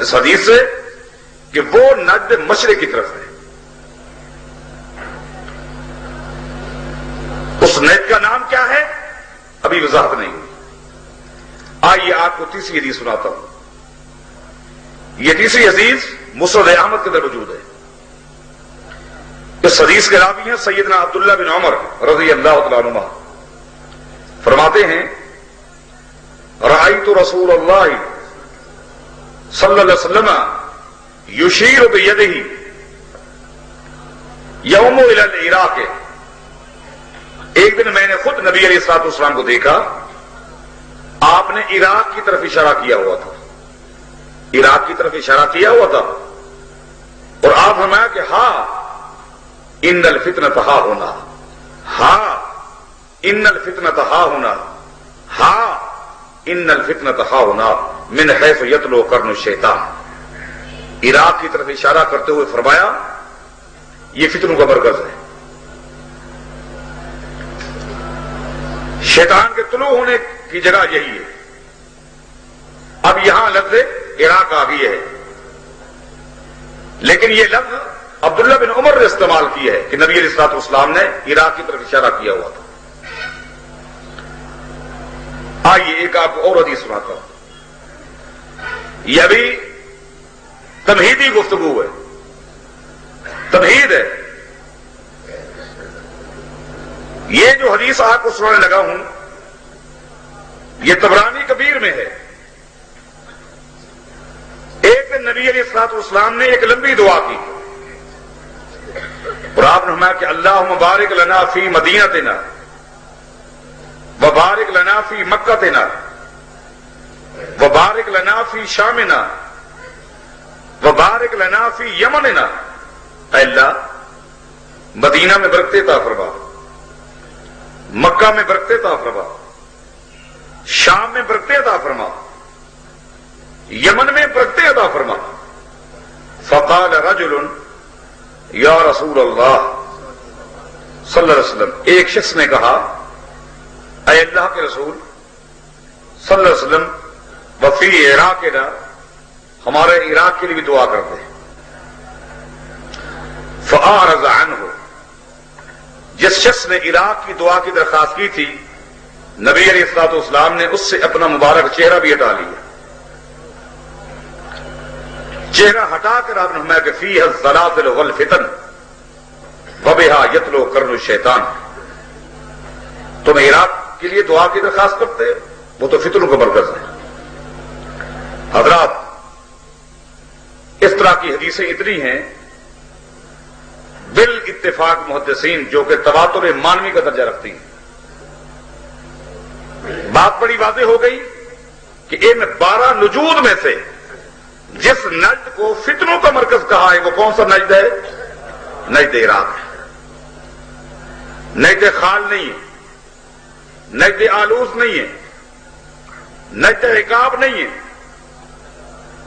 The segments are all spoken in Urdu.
اس حدیث سے کہ وہ نجد مشرق کی طرف ہے. اس نجد کا نام کیا ہے ابھی وضاحت نہیں ہوئی. آئیے آپ کو تیسری حدیث سناتا ہوں. یہ تیسری حدیث مسند احمد کے اندر موجود ہے. اس حدیث کے راوی ہیں سیدنا عبداللہ بن عمر رضی اللہ تعالیٰ عنہما. فرماتے ہیں رأیت رسول اللہ صلی اللہ علیہ وسلم یشیر بیدہ یوم الی العراق. ایک دن میں نے خود نبی علیہ الصلوۃ والسلام کو دیکھا, آپ نے عراق کی طرف اشارہ کیا ہوا تھا. عراق کی طرف اشارہ کیا ہوا تھا اور آپ فرمایا کہ ہاں ان الفتنۃ ہا ہونا, ہاں ان الفتنۃ ہا ہونا, ہاں ان الفتنۃ ہا ہونا من حیث یطلو قرن الشیطان. عراق کی طرف اشارہ کرتے ہوئے فرمایا یہ فتنوں کا مرکز ہے, شیطان کے طلوع ہونے کی جگہ یہی ہے. اب یہاں لفظ عراق آ گئی ہے, لیکن یہ لفظ عبداللہ بن عمر نے استعمال کی ہے کہ نبی علیہ الصلوۃ والسلام نے عراق کی طرف اشارہ کیا ہوا تھا. آئیے ایک آپ کو اور حدیث سناتا ہوں. یہ ابھی تمہیدی گفتگو ہے, تمہید ہے. یہ جو حدیث آپ کو سنانے لگا ہوں یہ طبرانی کبیر میں ہے. ایک دن نبی علیہ الصلوۃ والسلام نے ایک لمبی دعا کی اور آپ نے فرمایا کہ اللہم بارک لنا فی مدینتنا وبارک لنا فی مکتنا وبارک لنا فی شامنا وبارک لنا فی یمننا. اے اللہ مدینہ میں برکتیں عطا فرما, مکہ میں برکتیں عطا فرما, شام میں برکتیں عطا فرما, یمن میں برکتیں عطا فرما. فقال رجل یا رسول اللہ صلی اللہ علیہ وسلم, ایک شخص نے کہا اے اللہ کے رسول صلی اللہ علیہ وسلم وفی عراقنا, ہمارے عراق کے لیے بھی دعا کرتے ہیں. فأعرض عنہ, جس شخص نے عراق کی دعا کی درخواست کی تھی نبی علیہ الصلوۃ والسلام نے اس سے اپنا مبارک چہرہ بھی ہٹا لیا. چہرہ ہٹا کر آپ نے فرمایا کہ فیہ الزلازل والفتن وبہا یطلو قرن الشیطان. تم عراق کے لیے دعا کی درخواست کرتے, وہ تو فتنوں کا مرکز ہے. حضرات اس طرح کی حدیثیں اتنی ہیں بال اتفاق محدثین جو کہ تواتر مانوی کا درجہ رکھتی ہیں. بات بڑی واضح ہو گئی کہ ان 12 نجود میں سے جس نجد کو فتنوں کا مرکز کہا ہے وہ کون سا نجد ہے؟ نجد عراق ہے. نجد خال نہیں ہے, نجد آلوس نہیں ہے, نجد عقاب نہیں ہے,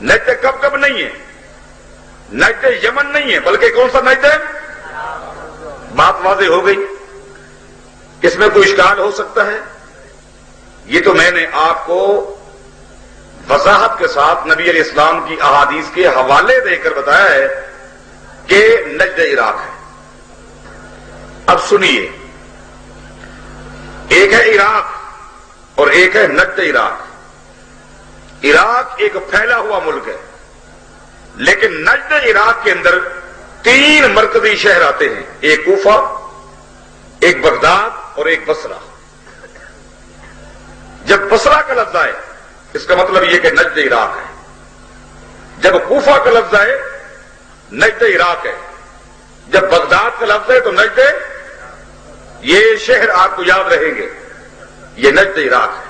نجد کبکب نہیں ہے, نجد یمن نہیں ہے, بلکہ کون سا نجد ہے؟ بات واضح ہو گئی. اس میں کوئی اشکال ہو سکتا ہے؟ یہ تو میں نے آپ کو وضاحت کے ساتھ نبی علیہ السلام کی احادیث کے حوالے دے کر بتایا ہے کہ نجد عراق ہے. اب سنیے, ایک ہے عراق اور ایک ہے نجد عراق. عراق ایک پھیلا ہوا ملک ہے, لیکن نجد عراق کے اندر 3 مرکزی شہر آتے ہیں, ایک کوفہ, ایک بغداد اور ایک بصرہ. جب بصرہ کا لفظ آئے اس کا مطلب یہ کہ نجد عراق ہے. جب کوفہ کا لفظ آئے نجد عراق ہے. جب بغداد کا لفظ ہے تو نجد, یہ شہر آپ کو یاد رہیں گے, یہ نجد عراق ہے.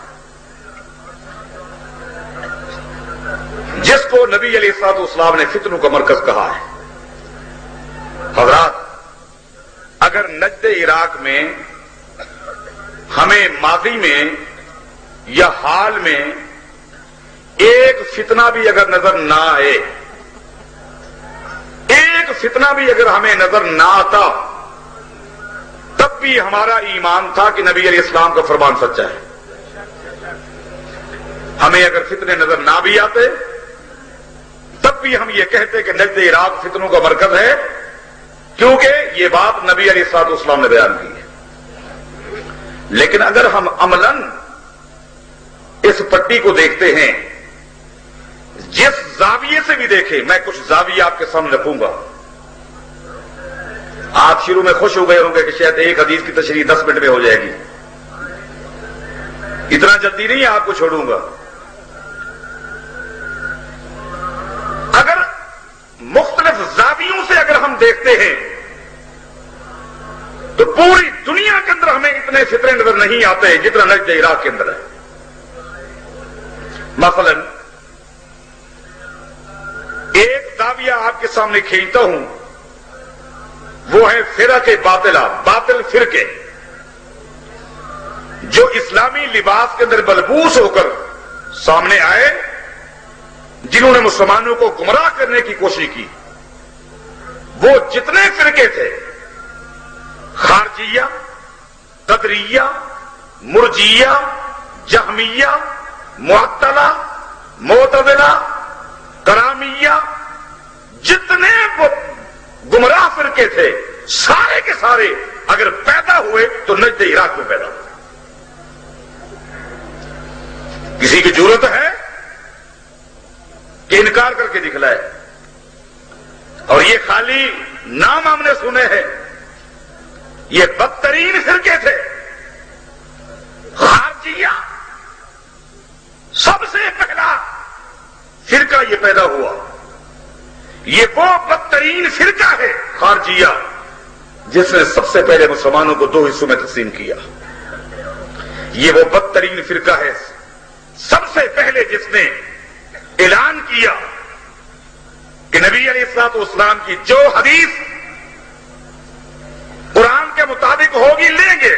جس کو نبی علیہ الصلوۃ والسلام نے فتنوں کا مرکز کہا ہے. حضرات اگر نجد عراق میں ہمیں ماضی میں یا حال میں ایک فتنہ بھی اگر نظر نہ آئے, ایک فتنہ بھی اگر ہمیں نظر نہ آتا, تب بھی ہمارا ایمان تھا کہ نبی علیہ السلام کا فرمان سچا ہے. ہمیں اگر فتنے نظر نہ بھی آتے تب بھی ہم یہ کہتے کہ نجد عراق فتنوں کا مرکز ہے، کیونکہ یہ بات نبی علیہ الصلوۃ والسلام نے بیان کی ہے۔ لیکن اگر ہم عملاً اس پٹی کو دیکھتے ہیں، جس زاویے سے بھی دیکھیں، میں کچھ زاویے آپ کے سامنے رکھوں گا۔ آپ شروع میں خوش ہو گئے ہوں گے کہ شاید ایک حدیث کی تشریح 10 منٹ میں ہو جائے گی، اتنا جلدی نہیں آپ کو چھوڑوں گا۔ اگر مختلف زاویوں سے اگر ہم دیکھتے ہیں تو پوری دنیا کے اندر ہمیں اتنے فتنے نظر نہیں آتے جتنا نجد عراق کے اندر ہے۔ مثلا ایک زاویہ آپ کے سامنے کھینچتا ہوں، وہ ہے فرق باطلہ، باطل فرقے جو اسلامی لباس کے اندر ملبوس ہو کر سامنے آئے، جنہوں نے مسلمانوں کو گمراہ کرنے کی کوشش کی۔ وہ جتنے فرقے تھے، خارجیہ، قدریہ، مرجیہ، جہمیہ، معطلہ، معتزلہ، کرامیہ، جتنے وہ گمراہ فرقے تھے، سارے کے سارے اگر پیدا ہوئے تو نجد عراق میں پیدا ہوئے۔ کسی کی ضرورت ہے کہ انکار کر کے دکھلائے، اور یہ خالی نام ہم نے سنے ہیں، یہ بدترین فرقے تھے۔ خارجیہ سب سے پہلا فرقہ یہ پیدا ہوا، یہ وہ بدترین فرقہ ہے خارجیہ جس نے سب سے پہلے مسلمانوں کو 2 حصوں میں تقسیم کیا۔ یہ وہ بدترین فرقہ ہے سب سے پہلے جس نے اعلان کیا کہ نبی علیہ الصلوۃ والسلام کی جو حدیث قرآن کے مطابق ہوگی لیں گے،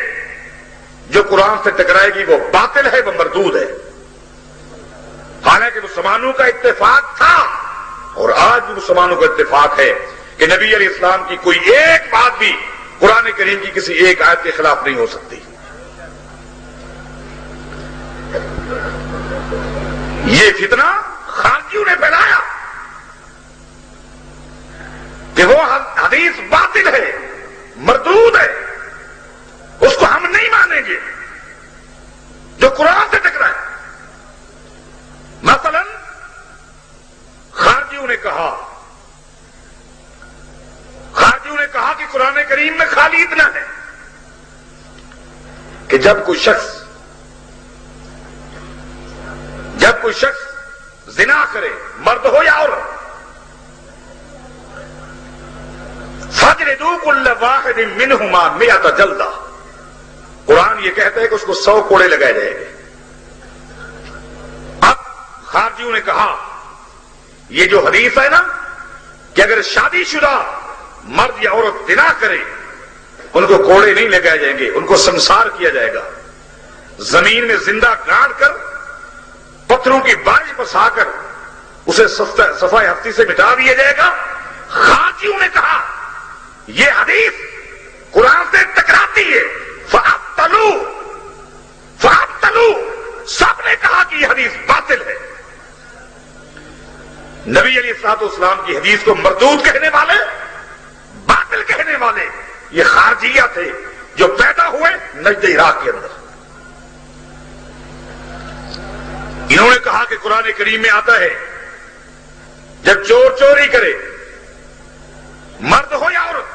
جو قرآن سے ٹکرائے گی وہ باطل ہے، وہ مردود ہے۔ حالانکہ مسلمانوں کا اتفاق تھا اور آج بھی مسلمانوں کا اتفاق ہے کہ نبی علیہ السلام کی کوئی ایک بات بھی قرآن کریم کی کسی ایک آیت کے خلاف نہیں ہو سکتی۔ یہ فتنہ خارجیوں نے پھیلایا کہ وہ حدیث باطل ہے، مردود ہے، اس کو ہم نہیں مانیں گے جو قرآن سے ٹکرائے۔ مثلا خارجیوں نے کہا کہ قرآن کریم میں خالی اتنا ہے کہ جب کوئی شخص زنا کرے، مرد ہو یا عورت، فَاجْلِدُوا كُلَّ وَاحِدٍ مِّنْهُمَا 100 جلدہ۔ قرآن یہ کہتا ہے کہ اس کو 100 کوڑے لگائے جائیں گے۔ اب خارجیوں نے کہا یہ جو حدیث ہے نا کہ اگر شادی شدہ مرد یا عورت زنا کرے ان کو کوڑے نہیں لگائے جائیں گے، ان کو سنسار کیا جائے گا، زمین میں زندہ گاڑ کر پتھروں کی بارش برسا کر اسے صفائے ہستی سے مٹا دیا جائے گا۔ خارجیوں نے کہا یہ حدیث قرآن سے ٹکراتی ہے، فَأَبْطَلُوا سب نے کہا کہ یہ حدیث باطل ہے۔ نبی علیہ الصلوۃ والسلام کی حدیث کو مردود کہنے والے، باطل کہنے والے یہ خارجیہ تھے جو پیدا ہوئے نجد عراق کے اندر۔ انہوں نے کہا کہ قرآن کریم میں آتا ہے جب چور چوری کرے، مرد ہو یا عورت،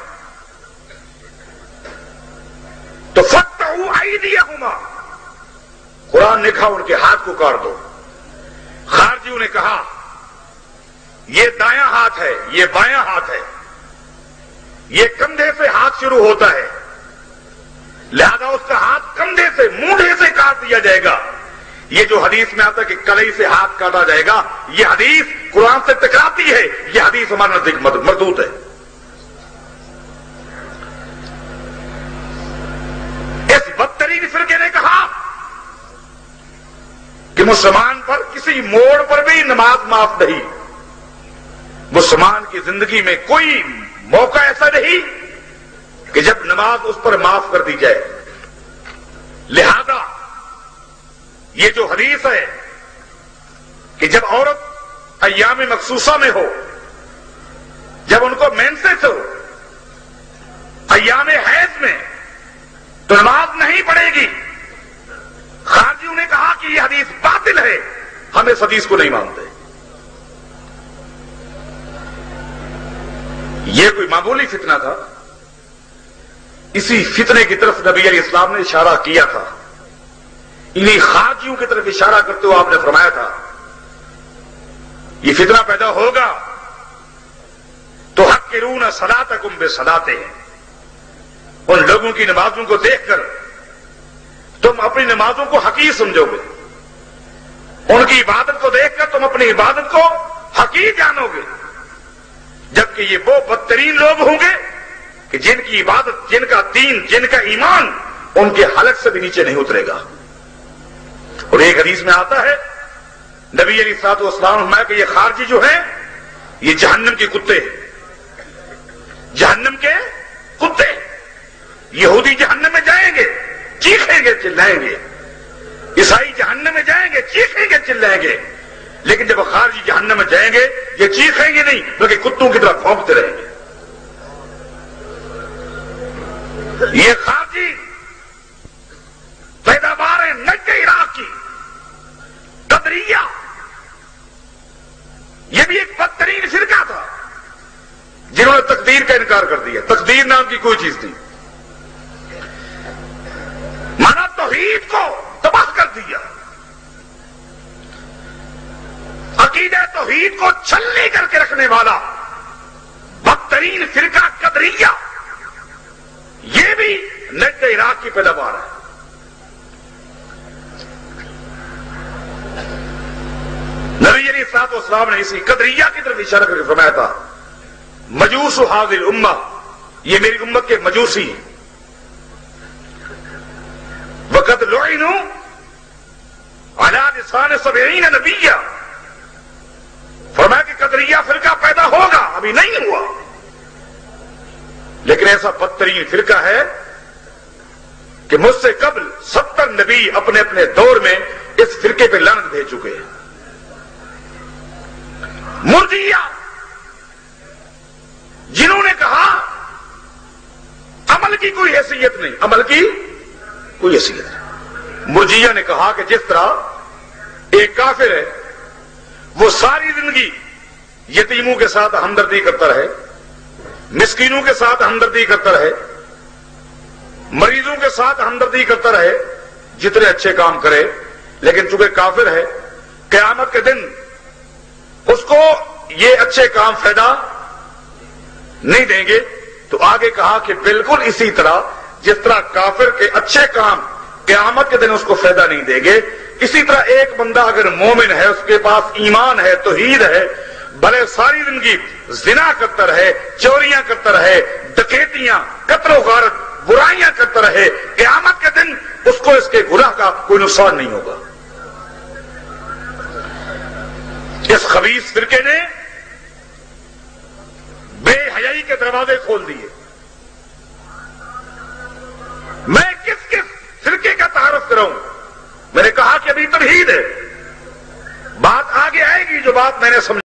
تو فَقْطَعُوا أَيْدِيَهُمَا، قرآن نے کہا ان کے ہاتھ کو کاٹ دو۔ خارجیوں نے کہا یہ دایاں ہاتھ ہے، یہ بایاں ہاتھ ہے، یہ کندھے سے ہاتھ شروع ہوتا ہے، لہذا اس کا ہاتھ کندھے سے، مونڈھے سے کاٹ دیا جائے گا۔ یہ جو حدیث میں آتا ہے کہ کلئی سے ہاتھ کاٹا جائے گا، یہ حدیث قرآن سے ٹکراتی ہے، یہ حدیث ہمارے نزدیک مردود ہے۔ اس بدترین فرقے نے کہا کہ مسلمان پر کسی موڑ پر بھی نماز معاف نہیں، مسلمان کی زندگی میں کوئی موقع ایسا نہیں کہ جب نماز اس پر معاف کر دی جائے۔ لہذا یہ جو حدیث ہے کہ جب عورت ایام مخصوصہ میں ہو، جب ان کو مینسس ہو، ایام حیض میں، تو نماز نہیں پڑھے گی۔ خارجیوں نے کہا کہ یہ حدیث باطل ہے، ہم اس حدیث کو نہیں مانتے۔ یہ کوئی معمولی فتنہ تھا، اسی فتنے کی طرف نبی علیہ السلام نے اشارہ کیا تھا۔ انہی خارجیوں کی طرف اشارہ کرتے ہوئے آپ نے فرمایا تھا یہ فتنہ پیدا ہوگا تو حقرون صلاتکم بصلاتہم، ان لوگوں کی نمازوں کو دیکھ کر تم اپنی نمازوں کو حقیر سمجھو گے، ان کی عبادت کو دیکھ کر تم اپنی عبادت کو حقیر جانو گے، جبکہ یہ وہ بدترین لوگ ہوں گے کہ جن کی عبادت، جن کا دین، جن کا ایمان ان کے حلق سے بھی نیچے نہیں اترے گا۔ اور ایک حدیث میں آتا ہے نبی علیہ الصلوۃ والسلام نے فرمایا کہ یہ خارجی جو ہیں یہ جہنم کے کتے ہیں، جہنم کے کتے۔ یہودی جہنم میں جائیں گے، چیخیں گے، چلائیں گے، عیسائی جہنم میں جائیں گے، چیخیں گے، چلائیں گے، لیکن جب خارجی جہنم میں جائیں گے یہ چیخیں گے نہیں بلکہ کتوں کی طرح بھونکتے رہیں گے۔ یہ خارجی پیداوار ہے نجد عراق کی، قدریہ، یہ بھی ایک بدترین فرقہ تھا جنہوں نے تقدیر کا انکار کر دیا۔ تقدیر نام کی کوئی چیز نہیں، مانا توحید کو تباہ کر دیا، عقیدہ توحید کو چھلنی کر کے رکھنے والا بدترین فرقہ قدریہ، یہ بھی نجد عراق کی پیداوار ہے۔ نبی علیہ الصلوۃ والسلام نے اسی قدریہ کی طرف اشارہ کر کے فرمایا تھا مجوس هذه الامہ، یہ میری امت کے مجوسی ہیں، وقد لعنوا على لسان 70 نبیا، فرمایا کہ قدریہ فرقہ پیدا ہوگا، ابھی نہیں ہوا، لیکن ایسا بدترین فرقہ ہے کہ مجھ سے قبل 70 نبی اپنے اپنے دور میں اس فرقے پہ لعنت بھیج چکے ہیں۔ مرجیہ، جنہوں نے کہا عمل کی کوئی حیثیت نہیں، عمل کی کوئی حیثیت نہیں۔ مرجیہ نے کہا کہ جس طرح ایک کافر ہے وہ ساری زندگی یتیموں کے ساتھ ہمدردی کرتا رہے، مسکینوں کے ساتھ ہمدردی کرتا رہے، مریضوں کے ساتھ ہمدردی کرتا رہے، جتنے اچھے کام کرے، لیکن چونکہ کافر ہے قیامت کے دن اس کو یہ اچھے کام فائدہ نہیں دیں گے، تو آگے کہا کہ بالکل اسی طرح جس طرح کافر کے اچھے کام قیامت کے دن اس کو فائدہ نہیں دیں گے، اسی طرح ایک بندہ اگر مومن ہے، اس کے پاس ایمان ہے، توحید ہے، بھلے ساری زندگی زنا کرتا رہے، چوریاں کرتا رہے، ڈکیتیاں، قتل و غارت، برائیاں کرتا رہے، قیامت کے دن اس کو اس کے گناہ کا کوئی نقصان نہیں ہوگا۔ اس خبیث فرقے نے بے حیائی کے دروازے کھول دیے۔ میں کس کس فرقے کا تعارف کراؤں؟ میں نے کہا کہ ابھی توحید ہے، بات آگے آئے گی جو بات میں نے سمجھا۔